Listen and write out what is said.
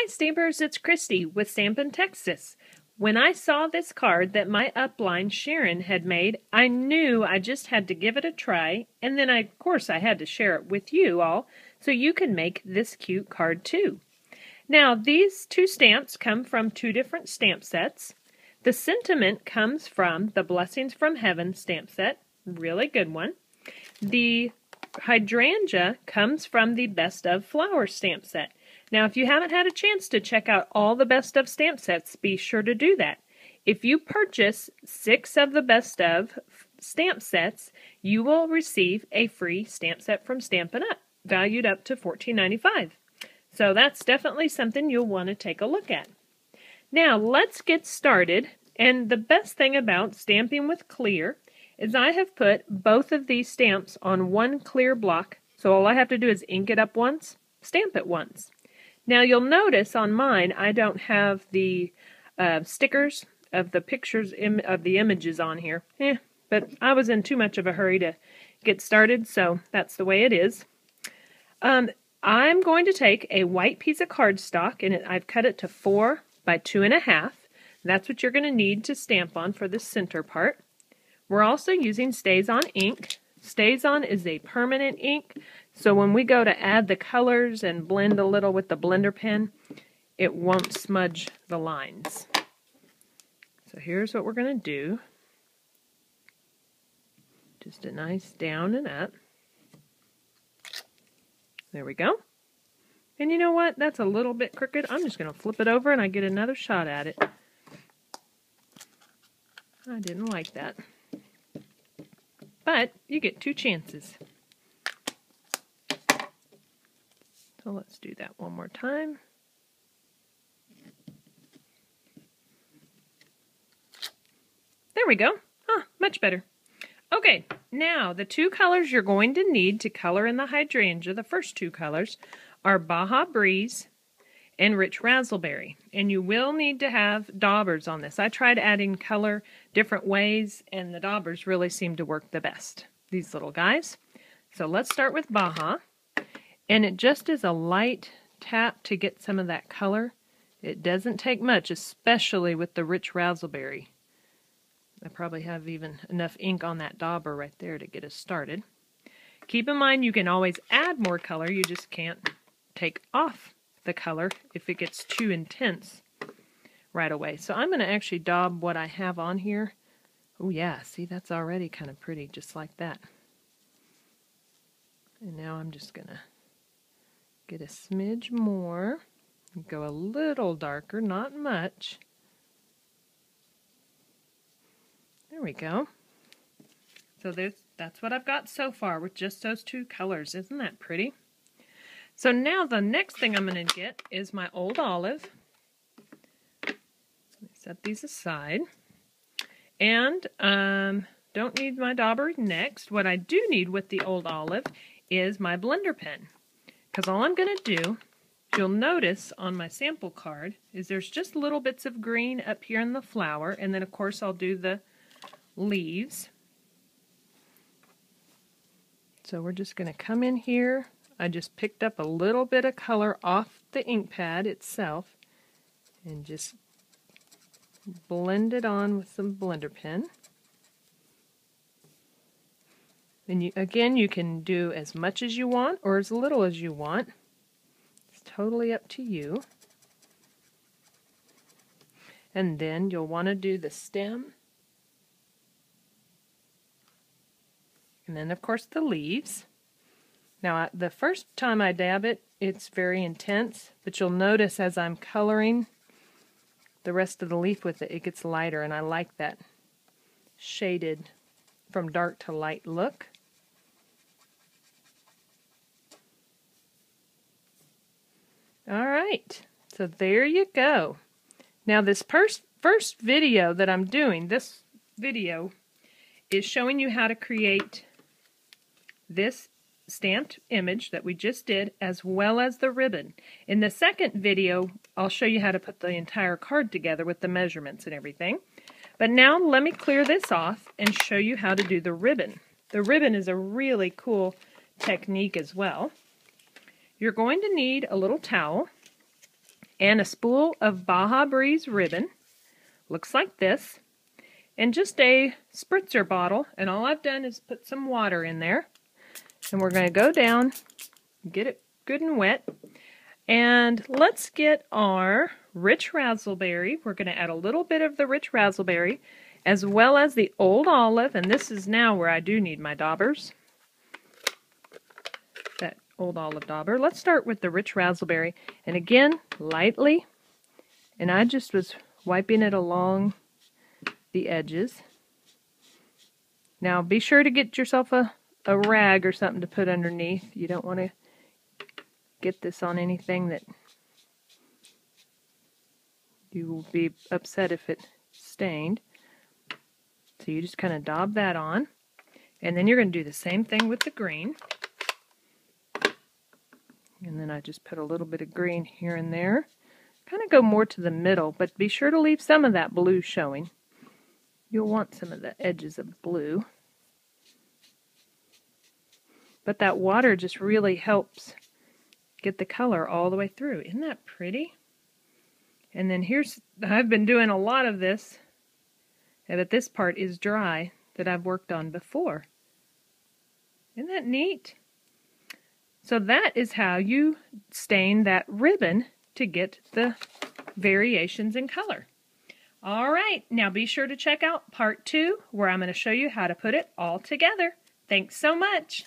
Hi Stampers, it's Christy with Stampin' Texas. When I saw this card that my upline Sharon had made, I knew I just had to give it a try, and then of course I had to share it with you all so you can make this cute card too. Now these two stamps come from two different stamp sets. The sentiment comes from the Blessings from Heaven stamp set, really good one. The Hydrangea comes from the Best of Flowers stamp set. Now, if you haven't had a chance to check out all the Best of stamp sets, be sure to do that. If you purchase 6 of the Best of stamp sets, you will receive a free stamp set from Stampin' Up, valued up to $14.95. So that's definitely something you'll want to take a look at. Now, let's get started. And the best thing about stamping with clear is I have put both of these stamps on one clear block. So all I have to do is ink it up once, stamp it once. Now you'll notice on mine I don't have the stickers of the pictures of the images on here. But I was in too much of a hurry to get started, so that's the way it is. I'm going to take a white piece of cardstock, and I've cut it to 4 by 2.5. That's what you're going to need to stamp on for the center part. We're also using StazOn ink. StazOn is a permanent ink, so when we go to add the colors and blend a little with the blender pen, it won't smudge the lines. So here's what we're going to do. Just a nice down and up. There we go. And you know what? That's a little bit crooked. I'm just going to flip it over and I get another shot at it. I didn't like that. But you get 2 chances. So let's do that one more time. There we go. Much better. Okay, now the 2 colors you're going to need to color in the hydrangea, the first 2 colors, are Baja Breeze and Rich Razzleberry. And you will need to have daubers on this. I tried adding color different ways, and the daubers really seem to work the best, these little guys. So let's start with Baja. And it just is a light tap to get some of that color. It doesn't take much, especially with the Rich Razzleberry. I probably have even enough ink on that dauber right there to get us started. Keep in mind you can always add more color, you just can't take off the color if it gets too intense right away. So I'm going to actually daub what I have on here. Oh yeah, see, that's already kind of pretty, just like that. And now I'm just going to get a smidge more, go a little darker, not much. There we go. So that's what I've got so far with just those 2 colors. Isn't that pretty? So now the next thing I'm going to get is my old olive. Let me set these aside. And don't need my dauber next. What I do need with the old olive is my blender pen. Because all I'm going to do, you'll notice on my sample card, is there's just little bits of green up here in the flower. And then of course I'll do the leaves. So we're just going to come in here. I just picked up a little bit of color off the ink pad itself and just blend it on with some blender pen. And again, you can do as much as you want or as little as you want. It's totally up to you. And then you'll want to do the stem. And then, of course, the leaves. Now, the first time I dab it, it's very intense, but you'll notice as I'm coloring the rest of the leaf with it, it gets lighter, and I like that shaded from dark to light look. All right, so there you go. Now, this first video that I'm doing, this video is showing you how to create this stamped image that we just did, as well as the ribbon. In the second video, I'll show you how to put the entire card together with the measurements and everything. But now let me clear this off and show you how to do the ribbon. The ribbon is a really cool technique as well. You're going to need a little towel. and a spool of Baja Breeze ribbon. Looks like this. And just a spritzer bottle, and all I've done is put some water in there. And we're going to go down, get it good and wet. And let's get our rich razzleberry. We're going to add a little bit of the rich razzleberry, as well as the old olive, and this is now where I do need my daubers. That old olive dauber. Let's start with the rich razzleberry, and again, lightly, and I just was wiping it along the edges. Now be sure to get yourself a rag or something to put underneath. You don't want to get this on anything that you will be upset if it stained. So you just kind of daub that on, and then you're going to do the same thing with the green. And then I just put a little bit of green here and there. Kind of go more to the middle, but be sure to leave some of that blue showing. You'll want some of the edges of blue. But that water just really helps get the color all the way through. Isn't that pretty? And then I've been doing a lot of this, but this part is dry that I've worked on before. Isn't that neat? So that is how you stain that ribbon to get the variations in color. All right, now be sure to check out part 2, where I'm going to show you how to put it all together. Thanks so much.